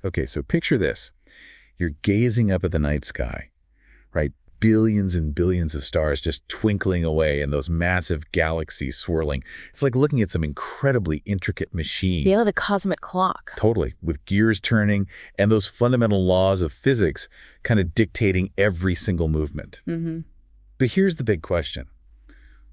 Okay, so picture this. You're gazing up at the night sky, right? Billions and billions of stars just twinkling away and those massive galaxies swirling. It's like looking at some incredibly intricate machine. Yeah, the cosmic clock. Totally, with gears turning and those fundamental laws of physics kind of dictating every single movement. But here's the big question.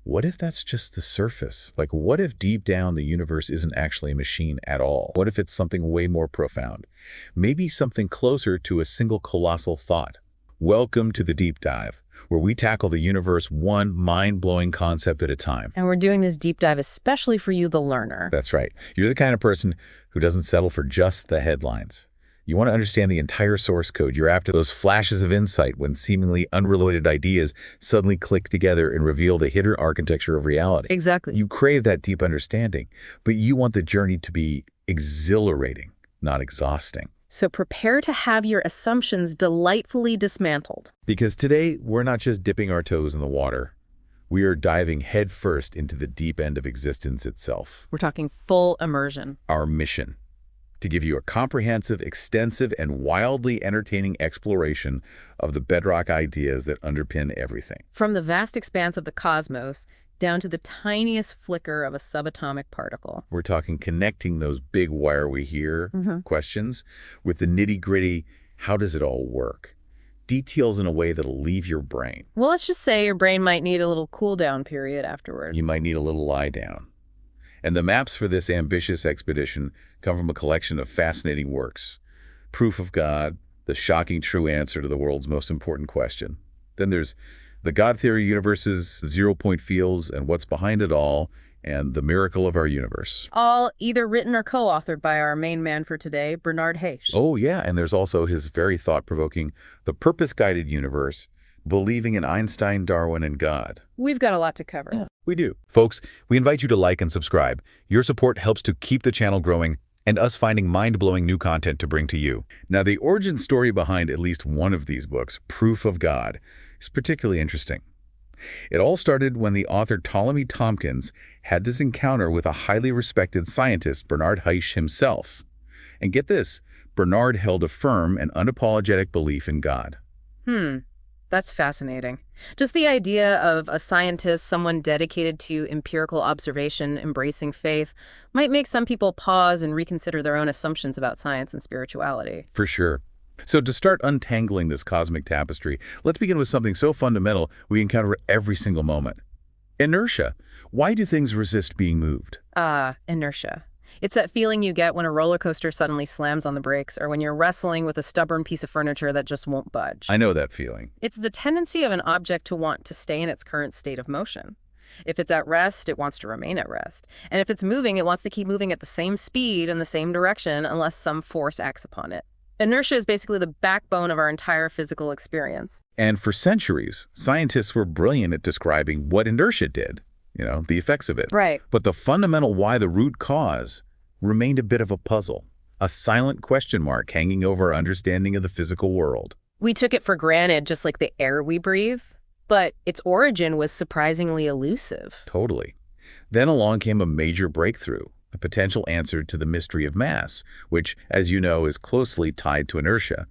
What if that's just the surface? Like, what if deep down the universe isn't actually a machine at all? What if it's something way more profound? Maybe something closer to a single colossal thought. Welcome to the Deep Dive, where we tackle the universe one mind-blowing concept at a time. And we're doing this deep dive especially for you, the learner. That's right. You're the kind of person who doesn't settle for just the headlines. You want to understand the entire source code. You're after those flashes of insight when seemingly unrelated ideas suddenly click together and reveal the hidden architecture of reality. Exactly. You crave that deep understanding, but you want the journey to be exhilarating, not exhausting. So prepare to have your assumptions delightfully dismantled. Because today, we're not just dipping our toes in the water. We are diving headfirst into the deep end of existence itself. We're talking full immersion. Our mission, to give you a comprehensive, extensive, and wildly entertaining exploration of the bedrock ideas that underpin everything. From the vast expanse of the cosmos down to the tiniest flicker of a subatomic particle. We're talking connecting those big why are we here questions with the nitty-gritty, how does it all work? Details in a way that'll leave your brain. Well, let's just say your brain might need a little cool down period afterward. You might need a little lie down. And the maps for this ambitious expedition come from a collection of fascinating works. Proof of God, the shocking true answer to the world's most important question. Then there's the God Theory Universe's zero-point fields and what's behind it all, and the miracle of our universe. All either written or co-authored by our main man for today, Bernard Haisch. Oh yeah, and there's also his very thought-provoking The Purpose-Guided Universe, Believing in Einstein, Darwin, and God. We've got a lot to cover. Yeah, we do. Folks, we invite you to like and subscribe. Your support helps to keep the channel growing and us finding mind-blowing new content to bring to you. Now, the origin story behind at least one of these books, Proof of God, is particularly interesting. It all started when the author Ptolemy Tompkins had this encounter with a highly respected scientist, Bernard Haisch himself. And get this, Bernard held a firm and unapologetic belief in God. That's fascinating. Just the idea of a scientist, someone dedicated to empirical observation, embracing faith, might make some people pause and reconsider their own assumptions about science and spirituality. For sure. So to start untangling this cosmic tapestry, let's begin with something so fundamental we encounter every single moment. Inertia. Why do things resist being moved? Inertia. It's that feeling you get when a roller coaster suddenly slams on the brakes or when you're wrestling with a stubborn piece of furniture that just won't budge. I know that feeling. It's the tendency of an object to want to stay in its current state of motion. If it's at rest, it wants to remain at rest. And if it's moving, it wants to keep moving at the same speed in the same direction unless some force acts upon it. Inertia is basically the backbone of our entire physical experience. And for centuries, scientists were brilliant at describing what inertia did, the effects of it. Right. But the fundamental why, the root cause, remained a bit of a puzzle, a silent question mark hanging over our understanding of the physical world. We took it for granted, just like the air we breathe, but its origin was surprisingly elusive. Totally. Then along came a major breakthrough, a potential answer to the mystery of mass, which, as you know, is closely tied to inertia,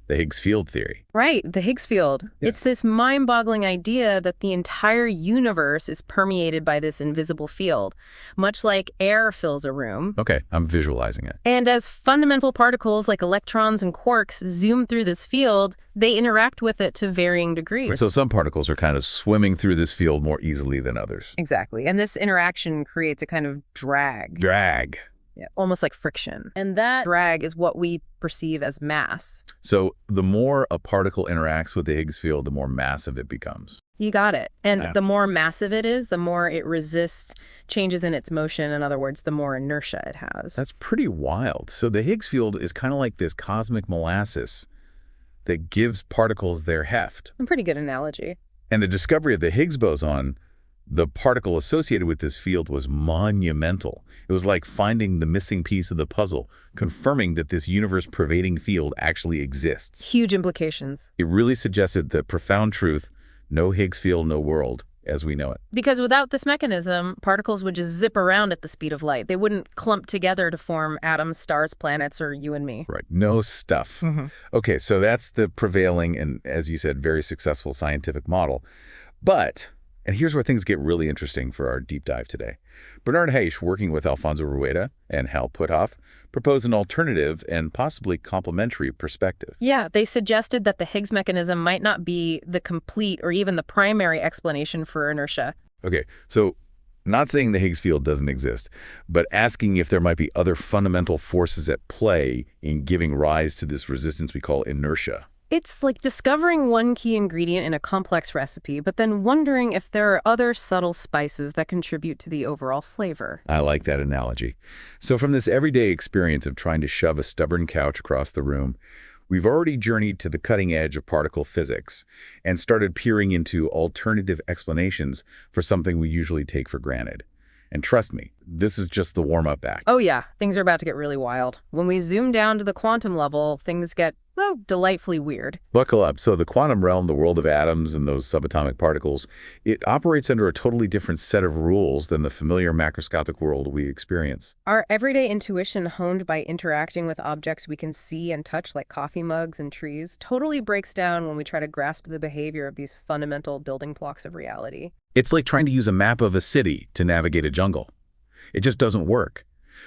the Higgs field theory. Right, the Higgs field. Yeah. It's this mind-boggling idea that the entire universe is permeated by this invisible field, much like air fills a room. Okay, I'm visualizing it. And as fundamental particles like electrons and quarks zoom through this field, they interact with it to varying degrees. So some particles are kind of swimming through this field more easily than others. Exactly. And this interaction creates a kind of drag. Yeah, almost like friction. And that drag is what we perceive as mass. So the more a particle interacts with the Higgs field, the more massive it becomes. You got it. And the more massive it is, the more it resists changes in its motion. In other words, the more inertia it has. That's pretty wild. So the Higgs field is kind of like this cosmic molasses that gives particles their heft. A pretty good analogy. And the discovery of the Higgs boson, the particle associated with this field, was monumental. It was like finding the missing piece of the puzzle, confirming that this universe-pervading field actually exists. Huge implications. It really suggested the profound truth, no Higgs field, no world. as we know it. Because without this mechanism, particles would just zip around at the speed of light. They wouldn't clump together to form atoms, stars, planets, or you and me. Right. No stuff. Okay, so that's the prevailing and, as you said, very successful scientific model. But, and here's where things get really interesting for our deep dive today. Bernard Haisch, working with Alfonso Rueda and Hal Puthoff, proposed an alternative and possibly complementary perspective. Yeah, they suggested that the Higgs mechanism might not be the complete or even the primary explanation for inertia. Okay, so not saying the Higgs field doesn't exist, but asking if there might be other fundamental forces at play in giving rise to this resistance we call inertia. It's like discovering one key ingredient in a complex recipe, but then wondering if there are other subtle spices that contribute to the overall flavor. I like that analogy. So from this everyday experience of trying to shove a stubborn couch across the room, we've already journeyed to the cutting edge of particle physics and started peering into alternative explanations for something we usually take for granted. And trust me, this is just the warm-up act. Oh yeah, things are about to get really wild. When we zoom down to the quantum level, things get, well, delightfully weird. Buckle up. So the quantum realm, the world of atoms and those subatomic particles, it operates under a totally different set of rules than the familiar macroscopic world we experience. Our everyday intuition, honed by interacting with objects we can see and touch like coffee mugs and trees, totally breaks down when we try to grasp the behavior of these fundamental building blocks of reality. It's like trying to use a map of a city to navigate a jungle. It just doesn't work.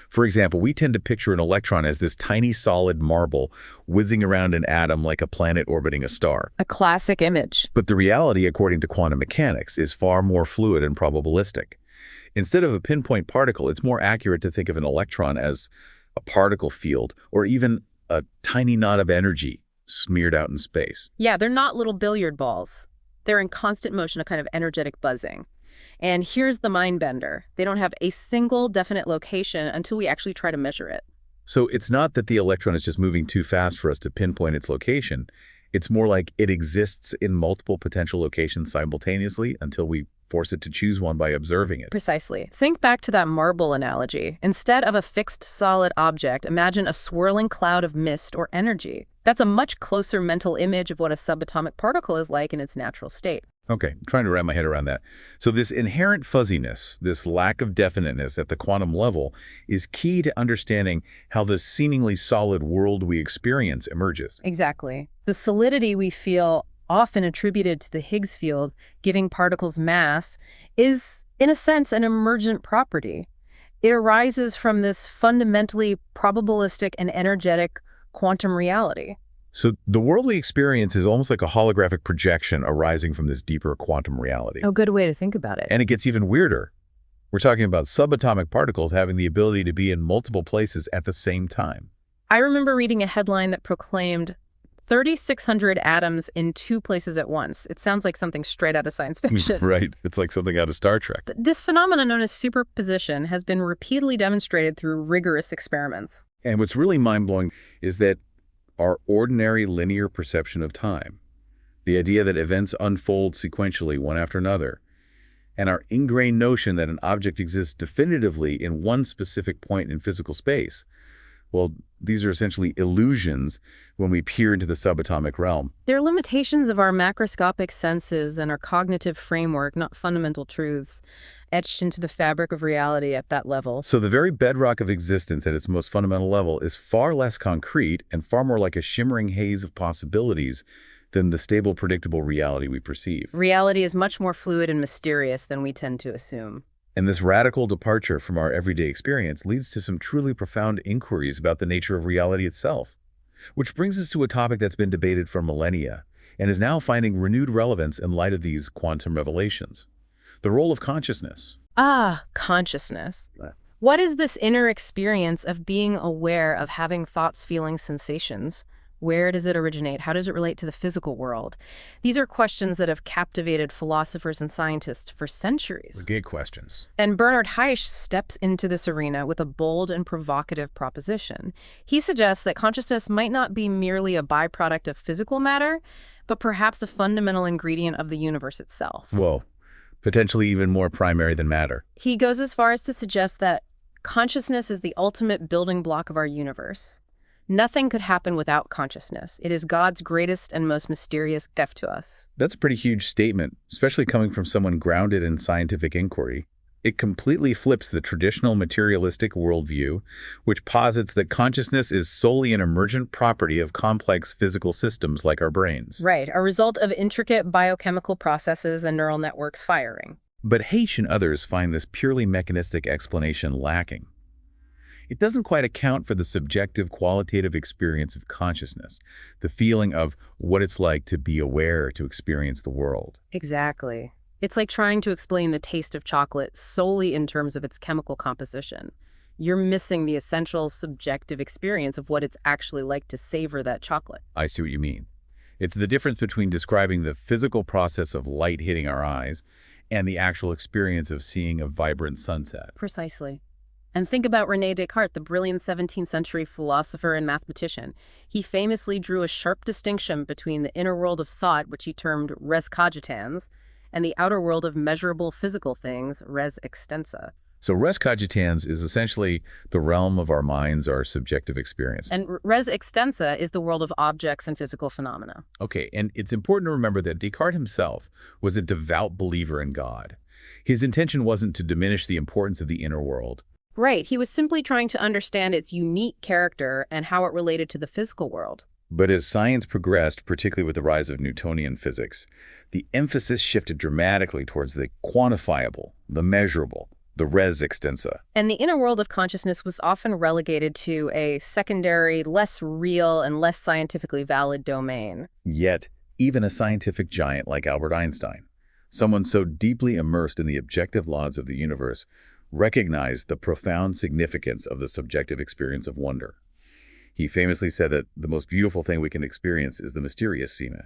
For example, we tend to picture an electron as this tiny solid marble whizzing around an atom like a planet orbiting a star. A classic image. But the reality, according to quantum mechanics, is far more fluid and probabilistic. Instead of a pinpoint particle, it's more accurate to think of an electron as a particle field or even a tiny knot of energy smeared out in space. Yeah, they're not little billiard balls. They're in constant motion, a kind of energetic buzzing. And here's the mind bender. They don't have a single definite location until we actually try to measure it. So it's not that the electron is just moving too fast for us to pinpoint its location. It's more like it exists in multiple potential locations simultaneously until we force it to choose one by observing it. Precisely. Think back to that marble analogy. Instead of a fixed solid object, imagine a swirling cloud of mist or energy. That's a much closer mental image of what a subatomic particle is like in its natural state. Okay, I'm trying to wrap my head around that. So this inherent fuzziness, this lack of definiteness at the quantum level is key to understanding how the seemingly solid world we experience emerges. Exactly. The solidity we feel, often attributed to the Higgs field, giving particles mass, is, in a sense, an emergent property. It arises from this fundamentally probabilistic and energetic quantum reality. So the world we experience is almost like a holographic projection arising from this deeper quantum reality. A good way to think about it. And it gets even weirder. We're talking about subatomic particles having the ability to be in multiple places at the same time. I remember reading a headline that proclaimed 3,600 atoms in 2 places at once. It sounds like something straight out of science fiction. Right. It's like something out of Star Trek. This phenomenon known as superposition has been repeatedly demonstrated through rigorous experiments. And what's really mind-blowing is that our ordinary linear perception of time, the idea that events unfold sequentially one after another, and our ingrained notion that an object exists definitively in one specific point in physical space, well, these are essentially illusions when we peer into the subatomic realm. They're limitations of our macroscopic senses and our cognitive framework, not fundamental truths, etched into the fabric of reality at that level. So the very bedrock of existence at its most fundamental level is far less concrete and far more like a shimmering haze of possibilities than the stable, predictable reality we perceive. Reality is much more fluid and mysterious than we tend to assume. And this radical departure from our everyday experience leads to some truly profound inquiries about the nature of reality itself. Which brings us to a topic that's been debated for millennia and is now finding renewed relevance in light of these quantum revelations. The role of consciousness. Ah, consciousness. What is this inner experience of being aware of having thoughts, feelings, sensations? Where does it originate? How does it relate to the physical world? These are questions that have captivated philosophers and scientists for centuries. Big questions. And Bernard Haisch steps into this arena with a bold and provocative proposition. He suggests that consciousness might not be merely a byproduct of physical matter, but perhaps a fundamental ingredient of the universe itself. Whoa. Potentially even more primary than matter. He goes as far as to suggest that consciousness is the ultimate building block of our universe. Nothing could happen without consciousness. It is God's greatest and most mysterious gift to us. That's a pretty huge statement, especially coming from someone grounded in scientific inquiry. It completely flips the traditional materialistic worldview, which posits that consciousness is solely an emergent property of complex physical systems like our brains. Right, a result of intricate biochemical processes and neural networks firing. But Haisch and others find this purely mechanistic explanation lacking. It doesn't quite account for the subjective qualitative experience of consciousness, the feeling of what it's like to be aware, to experience the world. Exactly. It's like trying to explain the taste of chocolate solely in terms of its chemical composition. You're missing the essential subjective experience of what it's actually like to savor that chocolate. I see what you mean. It's the difference between describing the physical process of light hitting our eyes and the actual experience of seeing a vibrant sunset. Precisely. And think about René Descartes, the brilliant 17th century philosopher and mathematician. He famously drew a sharp distinction between the inner world of thought, which he termed res cogitans, and the outer world of measurable physical things, res extensa. So res cogitans is essentially the realm of our minds, our subjective experience. And res extensa is the world of objects and physical phenomena. Okay, and it's important to remember that Descartes himself was a devout believer in God. His intention wasn't to diminish the importance of the inner world. Right, he was simply trying to understand its unique character and how it related to the physical world. But as science progressed, particularly with the rise of Newtonian physics, the emphasis shifted dramatically towards the quantifiable, the measurable, the res extensa. And the inner world of consciousness was often relegated to a secondary, less real and less scientifically valid domain. Yet, even a scientific giant like Albert Einstein, someone so deeply immersed in the objective laws of the universe, recognized the profound significance of the subjective experience of wonder. He famously said that the most beautiful thing we can experience is the mysterious sima.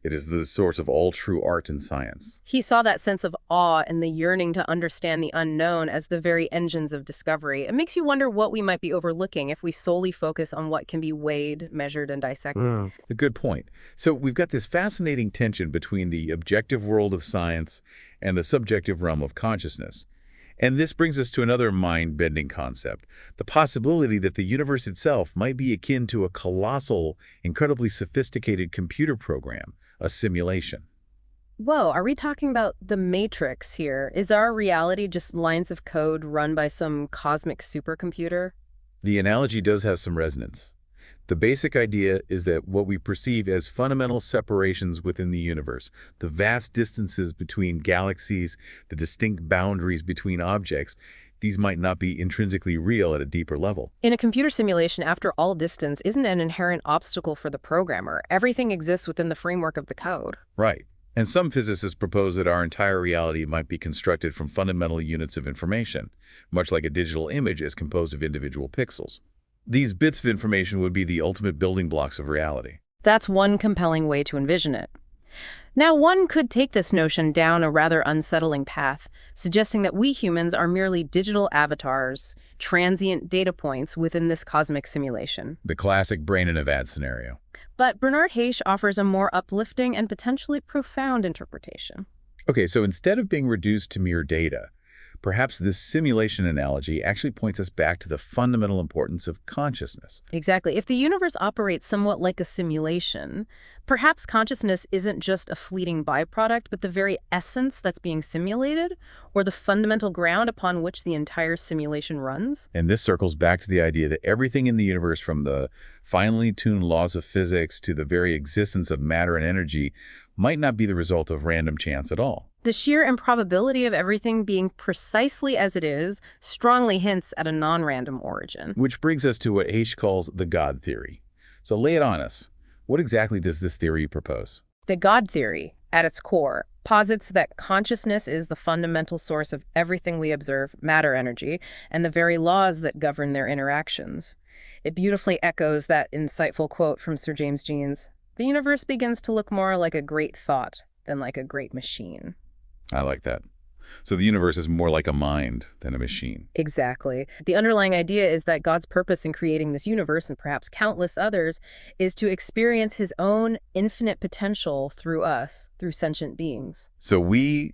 It is the source of all true art and science. He saw that sense of awe and the yearning to understand the unknown as the very engines of discovery. It makes you wonder what we might be overlooking if we solely focus on what can be weighed, measured, and dissected. A good point. So we've got this fascinating tension between the objective world of science and the subjective realm of consciousness. And this brings us to another mind-bending concept, the possibility that the universe itself might be akin to a colossal, incredibly sophisticated computer program, a simulation. Whoa, are we talking about the Matrix here? Is our reality just lines of code run by some cosmic supercomputer? The analogy does have some resonance. The basic idea is that what we perceive as fundamental separations within the universe, the vast distances between galaxies, the distinct boundaries between objects, these might not be intrinsically real at a deeper level. In a computer simulation, after all, distance isn't an inherent obstacle for the programmer. Everything exists within the framework of the code. Right. And some physicists propose that our entire reality might be constructed from fundamental units of information, much like a digital image is composed of individual pixels. These bits of information would be the ultimate building blocks of reality. That's one compelling way to envision it. Now, one could take this notion down a rather unsettling path, suggesting that we humans are merely digital avatars, transient data points within this cosmic simulation. The classic brain in a vat scenario. But Bernard Haisch offers a more uplifting and potentially profound interpretation. Okay, so instead of being reduced to mere data, perhaps this simulation analogy actually points us back to the fundamental importance of consciousness. Exactly. If the universe operates somewhat like a simulation, perhaps consciousness isn't just a fleeting byproduct, but the very essence that's being simulated, or the fundamental ground upon which the entire simulation runs. And this circles back to the idea that everything in the universe, from the finely tuned laws of physics to the very existence of matter and energy, might not be the result of random chance at all. The sheer improbability of everything being precisely as it is strongly hints at a non-random origin. Which brings us to what Haisch calls the God theory. So lay it on us. What exactly does this theory propose? The God theory, at its core, posits that consciousness is the fundamental source of everything we observe, matter, energy, and the very laws that govern their interactions. It beautifully echoes that insightful quote from Sir James Jeans, "The universe begins to look more like a great thought than like a great machine." I like that. So the universe is more like a mind than a machine. Exactly. The underlying idea is that God's purpose in creating this universe, and perhaps countless others, is to experience his own infinite potential through us, through sentient beings. So we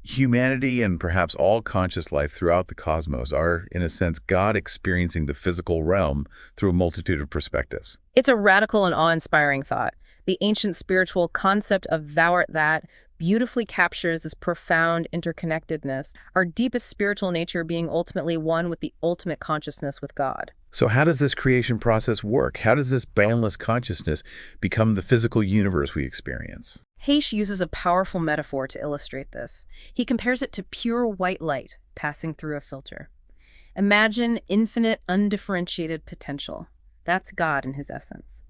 humanity and perhaps all conscious life throughout the cosmos are, in a sense, God experiencing the physical realm through a multitude of perspectives. It's a radical and awe-inspiring thought. The ancient spiritual concept of thou art that beautifully captures this profound interconnectedness, our deepest spiritual nature being ultimately one with the ultimate consciousness with God. So how does this creation process work? How does this boundless consciousness become the physical universe we experience? Haisch uses a powerful metaphor to illustrate this. He compares it to pure white light passing through a filter. Imagine infinite, undifferentiated potential. That's God in his essence.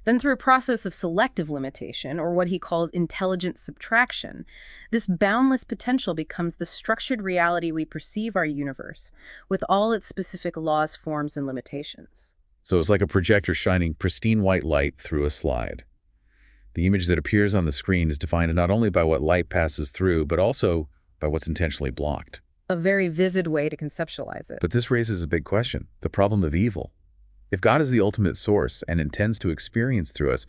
Then through a process of selective limitation, or what he calls intelligent subtraction, this boundless potential becomes the structured reality we perceive our universe, with all its specific laws, forms, and limitations. So it's like a projector shining pristine white light through a slide. The image that appears on the screen is defined not only by what light passes through, but also by what's intentionally blocked. A very vivid way to conceptualize it. But this raises a big question, the problem of evil. If God is the ultimate source and intends to experience through us,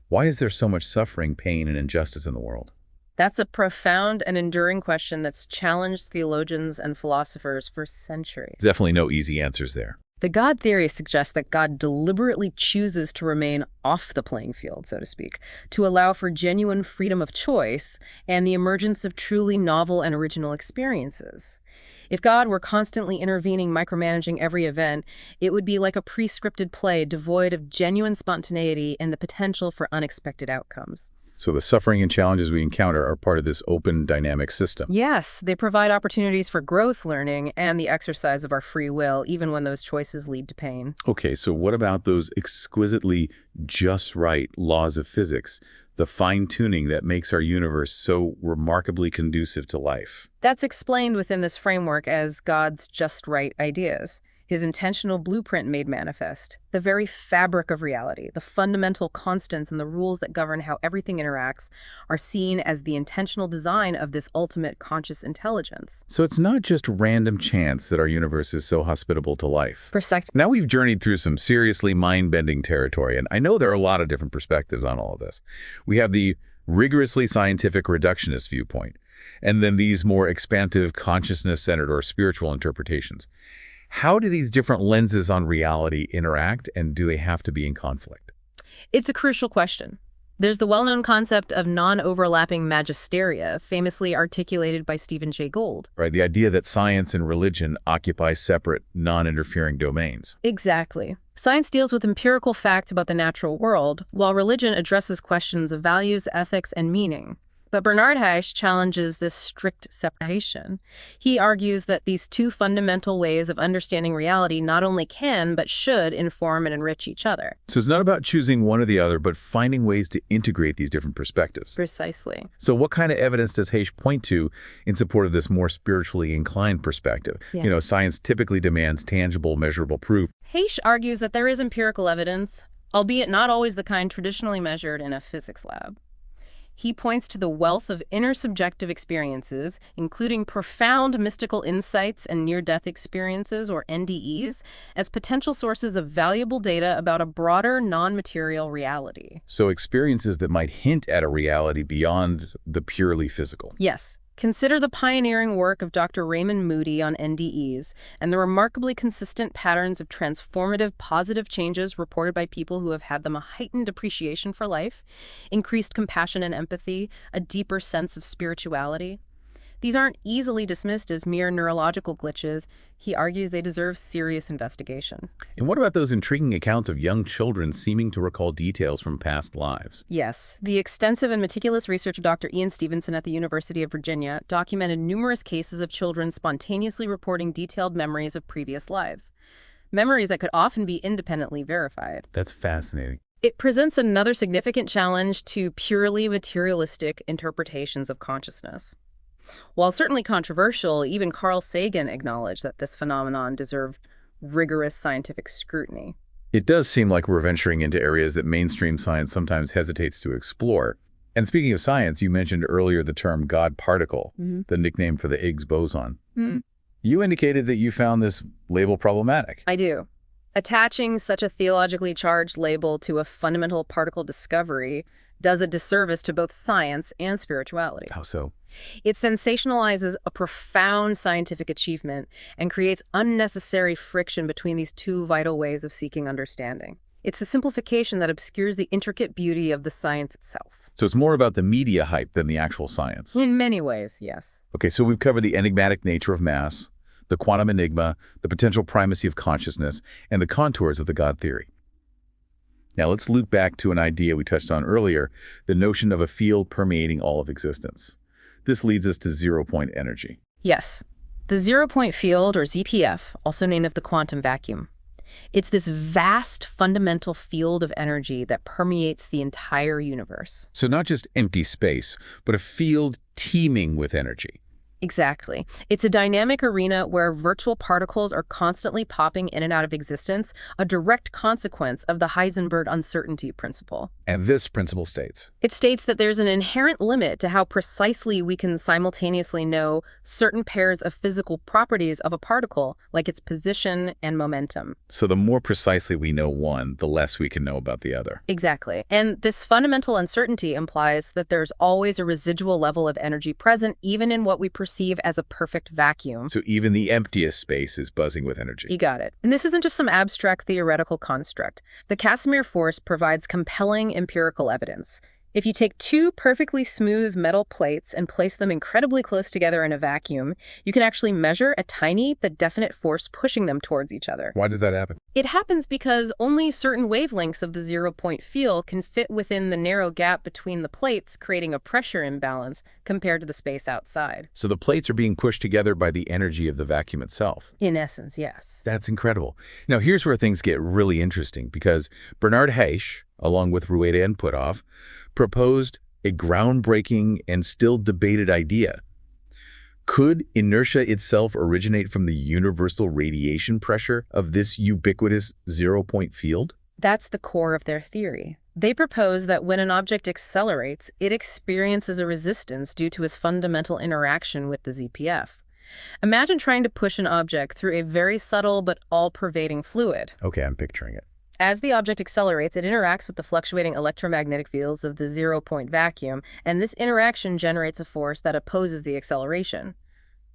why is there so much suffering, pain, and injustice in the world? That's a profound and enduring question that's challenged theologians and philosophers for centuries. Definitely no easy answers there. The God theory suggests that God deliberately chooses to remain off the playing field, so to speak, to allow for genuine freedom of choice and the emergence of truly novel and original experiences. If God were constantly intervening, micromanaging every event, it would be like a pre-scripted play devoid of genuine spontaneity and the potential for unexpected outcomes. So the suffering and challenges we encounter are part of this open, dynamic system. Yes, they provide opportunities for growth, learning, and the exercise of our free will, even when those choices lead to pain. Okay, so what about those exquisitely just right laws of physics, the fine-tuning that makes our universe so remarkably conducive to life? That's explained within this framework as God's just right ideas. His intentional blueprint made manifest, the very fabric of reality, the fundamental constants and the rules that govern how everything interacts are seen as the intentional design of this ultimate conscious intelligence. So it's not just random chance that our universe is so hospitable to life. Precisely. Now we've journeyed through some seriously mind-bending territory, and I know there are a lot of different perspectives on all of this. We have the rigorously scientific reductionist viewpoint, and then these more expansive consciousness-centered or spiritual interpretations. How do these different lenses on reality interact, and do they have to be in conflict? It's a crucial question. There's the well-known concept of non-overlapping magisteria, famously articulated by Stephen Jay Gould. Right, the idea that science and religion occupy separate, non-interfering domains. Exactly. Science deals with empirical facts about the natural world, while religion addresses questions of values, ethics, and meaning. But Bernard Haisch challenges this strict separation. He argues that these two fundamental ways of understanding reality not only can, but should inform and enrich each other. So it's not about choosing one or the other, but finding ways to integrate these different perspectives. Precisely. So what kind of evidence does Haisch point to in support of this more spiritually inclined perspective? Yeah. Science typically demands tangible, measurable proof. Haisch argues that there is empirical evidence, albeit not always the kind traditionally measured in a physics lab. He points to the wealth of intersubjective experiences, including profound mystical insights and near-death experiences, or NDEs, as potential sources of valuable data about a broader, non-material reality. So experiences that might hint at a reality beyond the purely physical. Yes. Consider the pioneering work of Dr. Raymond Moody on NDEs and the remarkably consistent patterns of transformative positive changes reported by people who have had them a heightened appreciation for life, increased compassion and empathy, a deeper sense of spirituality. These aren't easily dismissed as mere neurological glitches. He argues they deserve serious investigation. And what about those intriguing accounts of young children seeming to recall details from past lives? Yes. The extensive and meticulous research of Dr. Ian Stevenson at the University of Virginia documented numerous cases of children spontaneously reporting detailed memories of previous lives. Memories that could often be independently verified. That's fascinating. It presents another significant challenge to purely materialistic interpretations of consciousness. While certainly controversial, even Carl Sagan acknowledged that this phenomenon deserved rigorous scientific scrutiny. It does seem like we're venturing into areas that mainstream science sometimes hesitates to explore. And speaking of science, you mentioned earlier the term God particle, the nickname for the Higgs boson. You indicated that you found this label problematic. I do. Attaching such a theologically charged label to a fundamental particle discovery does a disservice to both science and spirituality. How so? It sensationalizes a profound scientific achievement and creates unnecessary friction between these two vital ways of seeking understanding. It's a simplification that obscures the intricate beauty of the science itself. So it's more about the media hype than the actual science. In many ways, yes. Okay, so we've covered the enigmatic nature of mass, the quantum enigma, the potential primacy of consciousness, and the contours of the God theory. Now let's loop back to an idea we touched on earlier, the notion of a field permeating all of existence. This leads us to zero-point energy. Yes. The zero-point field, or ZPF, also named of the quantum vacuum. It's this vast fundamental field of energy that permeates the entire universe. So not just empty space, but a field teeming with energy. Exactly. It's a dynamic arena where virtual particles are constantly popping in and out of existence, a direct consequence of the Heisenberg uncertainty principle. And this principle states? It states that there's an inherent limit to how precisely we can simultaneously know certain pairs of physical properties of a particle, like its position and momentum. So the more precisely we know one, the less we can know about the other. Exactly. And this fundamental uncertainty implies that there's always a residual level of energy present, even in what we perceive as a perfect vacuum. So even the emptiest space is buzzing with energy. You got it. And this isn't just some abstract theoretical construct. The Casimir force provides compelling empirical evidence. If you take two perfectly smooth metal plates and place them incredibly close together in a vacuum, you can actually measure a tiny but definite force pushing them towards each other. Why does that happen? It happens because only certain wavelengths of the zero-point field can fit within the narrow gap between the plates, creating a pressure imbalance compared to the space outside. So the plates are being pushed together by the energy of the vacuum itself. In essence, yes. That's incredible. Now here's where things get really interesting, because Bernard Haisch, along with Rueda and Puthoff, proposed a groundbreaking and still debated idea. Could inertia itself originate from the universal radiation pressure of this ubiquitous zero-point field? That's the core of their theory. They propose that when an object accelerates, it experiences a resistance due to its fundamental interaction with the ZPF. Imagine trying to push an object through a very subtle but all-pervading fluid. Okay, I'm picturing it. As the object accelerates, it interacts with the fluctuating electromagnetic fields of the zero-point vacuum, and this interaction generates a force that opposes the acceleration.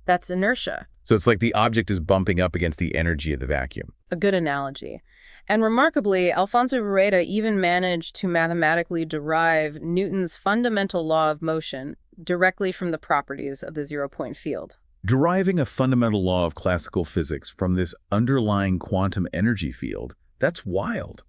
That's inertia. So it's like the object is bumping up against the energy of the vacuum. A good analogy. And remarkably, Alfonso Rueda even managed to mathematically derive Newton's fundamental law of motion directly from the properties of the zero-point field. Deriving a fundamental law of classical physics from this underlying quantum energy field, that's wild.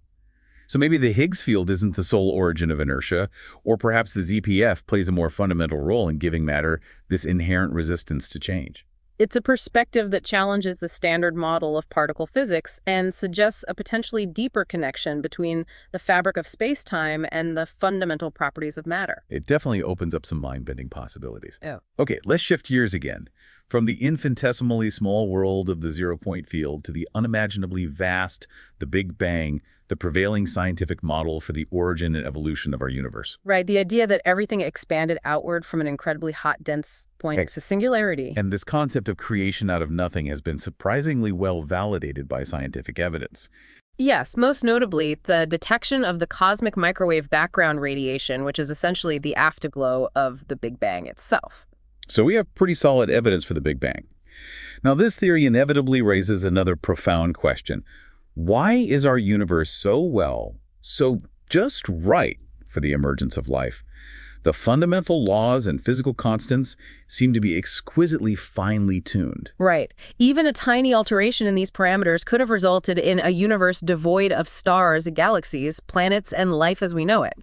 So maybe the Higgs field isn't the sole origin of inertia, or perhaps the ZPF plays a more fundamental role in giving matter this inherent resistance to change. It's a perspective that challenges the standard model of particle physics and suggests a potentially deeper connection between the fabric of space-time and the fundamental properties of matter. It definitely opens up some mind-bending possibilities. Oh. Okay, let's shift gears again. From the infinitesimally small world of the zero-point field to the unimaginably vast, the Big Bang, the prevailing scientific model for the origin and evolution of our universe. Right, the idea that everything expanded outward from an incredibly hot, dense point to singularity. And this concept of creation out of nothing has been surprisingly well validated by scientific evidence. Yes, most notably, the detection of the cosmic microwave background radiation, which is essentially the afterglow of the Big Bang itself. So we have pretty solid evidence for the Big Bang. Now, this theory inevitably raises another profound question. Why is our universe so just right for the emergence of life? The fundamental laws and physical constants seem to be exquisitely finely tuned. Right. Even a tiny alteration in these parameters could have resulted in a universe devoid of stars, galaxies, planets, and life as we know it.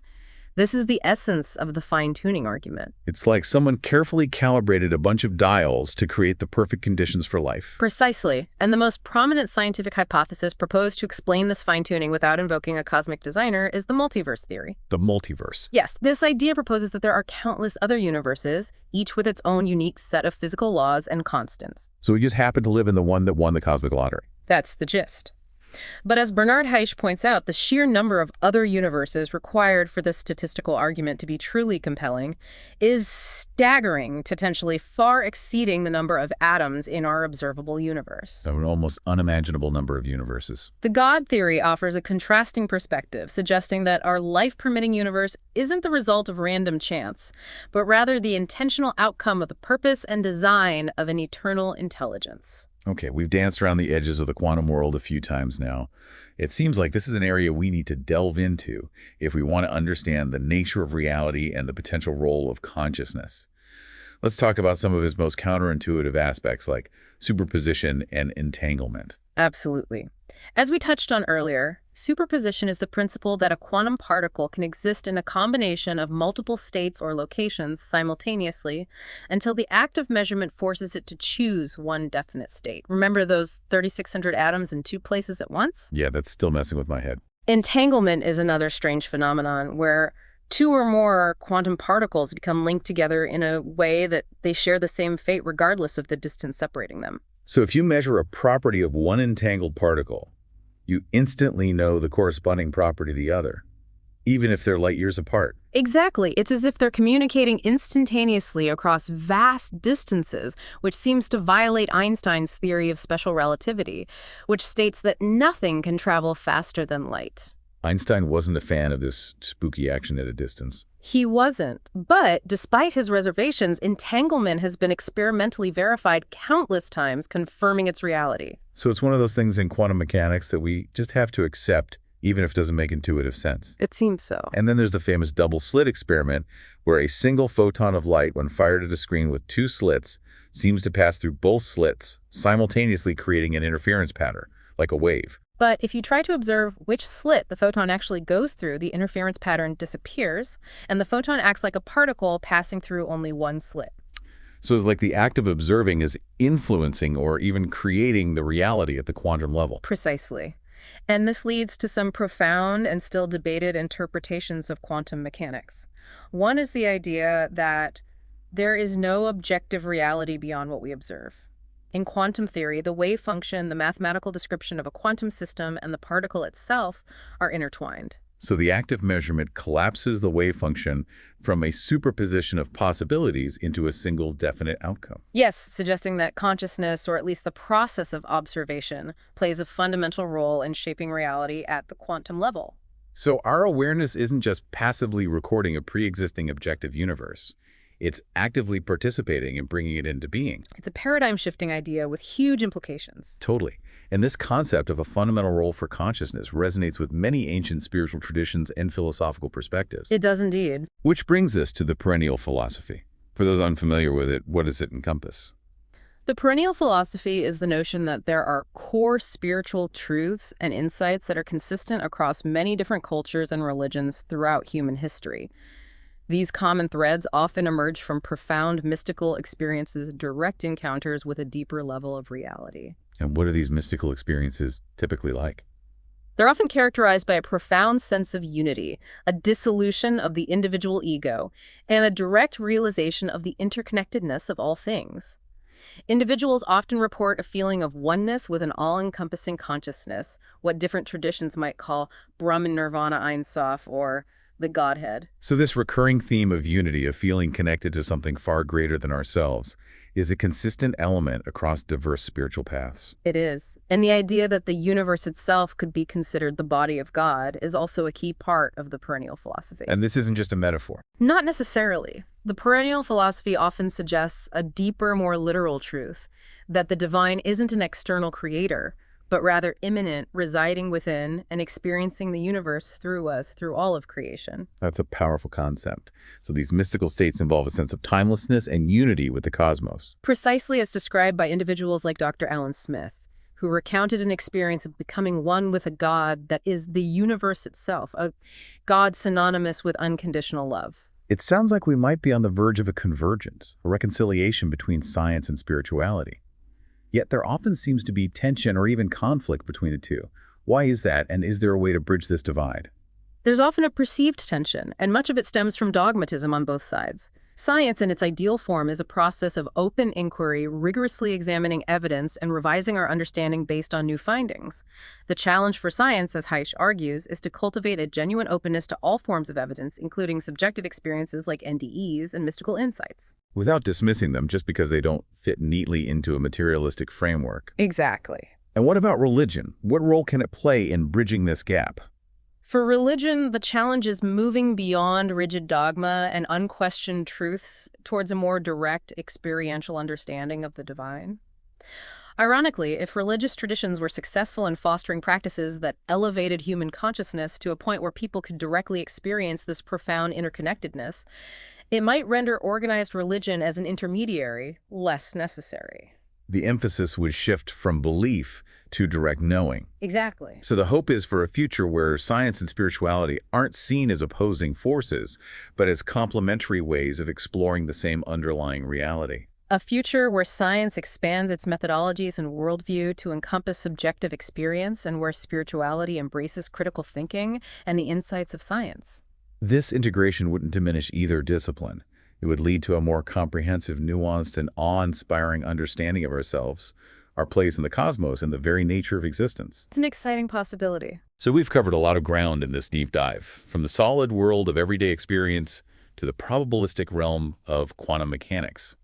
This is the essence of the fine-tuning argument. It's like someone carefully calibrated a bunch of dials to create the perfect conditions for life. Precisely. And the most prominent scientific hypothesis proposed to explain this fine-tuning without invoking a cosmic designer is the multiverse theory. The multiverse. Yes, this idea proposes that there are countless other universes, each with its own unique set of physical laws and constants. So we just happen to live in the one that won the cosmic lottery. That's the gist. But as Bernard Haisch points out, the sheer number of other universes required for this statistical argument to be truly compelling is staggering, potentially far exceeding the number of atoms in our observable universe. An almost unimaginable number of universes. The God theory offers a contrasting perspective, suggesting that our life-permitting universe isn't the result of random chance, but rather the intentional outcome of the purpose and design of an eternal intelligence. Okay, we've danced around the edges of the quantum world a few times now. It seems like this is an area we need to delve into if we want to understand the nature of reality and the potential role of consciousness. Let's talk about some of his most counterintuitive aspects like superposition and entanglement. Absolutely. As we touched on earlier, superposition is the principle that a quantum particle can exist in a combination of multiple states or locations simultaneously until the act of measurement forces it to choose one definite state. Remember those 3,600 atoms in two places at once? Yeah, that's still messing with my head. Entanglement is another strange phenomenon where two or more quantum particles become linked together in a way that they share the same fate regardless of the distance separating them. So if you measure a property of one entangled particle, you instantly know the corresponding property of the other, even if they're light years apart. Exactly. It's as if they're communicating instantaneously across vast distances, which seems to violate Einstein's theory of special relativity, which states that nothing can travel faster than light. Einstein wasn't a fan of this spooky action at a distance. He wasn't. But despite his reservations, entanglement has been experimentally verified countless times, confirming its reality. So it's one of those things in quantum mechanics that we just have to accept, even if it doesn't make intuitive sense. It seems so. And then there's the famous double slit experiment, where a single photon of light, when fired at a screen with two slits, seems to pass through both slits, simultaneously creating an interference pattern, like a wave. But if you try to observe which slit the photon actually goes through, the interference pattern disappears, and the photon acts like a particle passing through only one slit. So it's like the act of observing is influencing or even creating the reality at the quantum level. Precisely. And this leads to some profound and still debated interpretations of quantum mechanics. One is the idea that there is no objective reality beyond what we observe. In quantum theory, the wave function, the mathematical description of a quantum system, and the particle itself are intertwined. So the act of measurement collapses the wave function from a superposition of possibilities into a single definite outcome. Yes, suggesting that consciousness, or at least the process of observation, plays a fundamental role in shaping reality at the quantum level. So our awareness isn't just passively recording a pre-existing objective universe. It's actively participating in bringing it into being. It's a paradigm-shifting idea with huge implications. Totally. And this concept of a fundamental role for consciousness resonates with many ancient spiritual traditions and philosophical perspectives. It does indeed. Which brings us to the perennial philosophy. For those unfamiliar with it, what does it encompass? The perennial philosophy is the notion that there are core spiritual truths and insights that are consistent across many different cultures and religions throughout human history. These common threads often emerge from profound mystical experiences, direct encounters with a deeper level of reality. And what are these mystical experiences typically like? They're often characterized by a profound sense of unity, a dissolution of the individual ego, and a direct realization of the interconnectedness of all things. Individuals often report a feeling of oneness with an all-encompassing consciousness, what different traditions might call Brahman Nirvana Ein Sof, or the Godhead. So this recurring theme of unity, of feeling connected to something far greater than ourselves, is a consistent element across diverse spiritual paths. It is. And the idea that the universe itself could be considered the body of God is also a key part of the perennial philosophy. And this isn't just a metaphor. Not necessarily. The perennial philosophy often suggests a deeper, more literal truth, that the divine isn't an external creator, but rather immanent, residing within and experiencing the universe through us, through all of creation. That's a powerful concept. So these mystical states involve a sense of timelessness and unity with the cosmos. Precisely as described by individuals like Dr. Alan Smith, who recounted an experience of becoming one with a God that is the universe itself, a God synonymous with unconditional love. It sounds like we might be on the verge of a convergence, a reconciliation between science and spirituality. Yet there often seems to be tension or even conflict between the two. Why is that, and is there a way to bridge this divide? There's often a perceived tension, and much of it stems from dogmatism on both sides. Science in its ideal form is a process of open inquiry, rigorously examining evidence and revising our understanding based on new findings. The challenge for science, as Haisch argues, is to cultivate a genuine openness to all forms of evidence, including subjective experiences like NDEs and mystical insights. Without dismissing them just because they don't fit neatly into a materialistic framework. Exactly. And what about religion? What role can it play in bridging this gap? For religion, the challenge is moving beyond rigid dogma and unquestioned truths towards a more direct, experiential understanding of the divine. Ironically, if religious traditions were successful in fostering practices that elevated human consciousness to a point where people could directly experience this profound interconnectedness, it might render organized religion as an intermediary less necessary. The emphasis would shift from belief to direct knowing. Exactly. So the hope is for a future where science and spirituality aren't seen as opposing forces, but as complementary ways of exploring the same underlying reality. A future where science expands its methodologies and worldview to encompass subjective experience and where spirituality embraces critical thinking and the insights of science. This integration wouldn't diminish either discipline. It would lead to a more comprehensive, nuanced, and awe-inspiring understanding of ourselves, our place in the cosmos, and the very nature of existence. It's an exciting possibility. So we've covered a lot of ground in this deep dive, from the solid world of everyday experience to the probabilistic realm of quantum mechanics.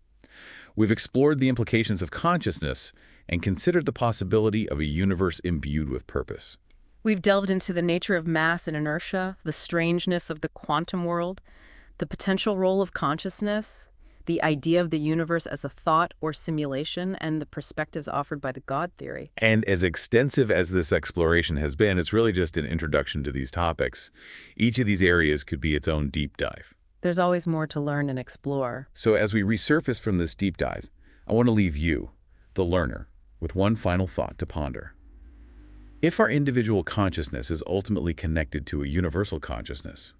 We've explored the implications of consciousness and considered the possibility of a universe imbued with purpose. We've delved into the nature of mass and inertia, the strangeness of the quantum world, the potential role of consciousness, the idea of the universe as a thought or simulation, and the perspectives offered by the God theory. And as extensive as this exploration has been, it's really just an introduction to these topics. Each of these areas could be its own deep dive. There's always more to learn and explore. So as we resurface from this deep dive, I want to leave you, the learner, with one final thought to ponder. If our individual consciousness is ultimately connected to a universal consciousness,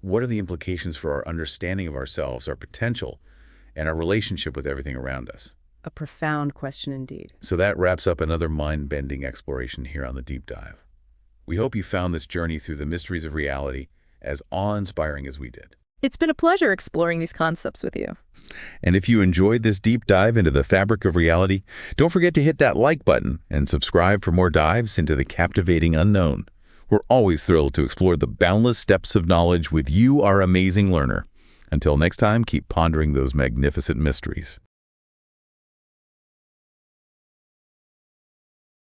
what are the implications for our understanding of ourselves, our potential, and our relationship with everything around us? A profound question indeed. So that wraps up another mind-bending exploration here on The Deep Dive. We hope you found this journey through the mysteries of reality as awe-inspiring as we did. It's been a pleasure exploring these concepts with you. And if you enjoyed this deep dive into the fabric of reality, don't forget to hit that like button and subscribe for more dives into the captivating unknown. We're always thrilled to explore the boundless depths of knowledge with you, our amazing learner. Until next time, keep pondering those magnificent mysteries.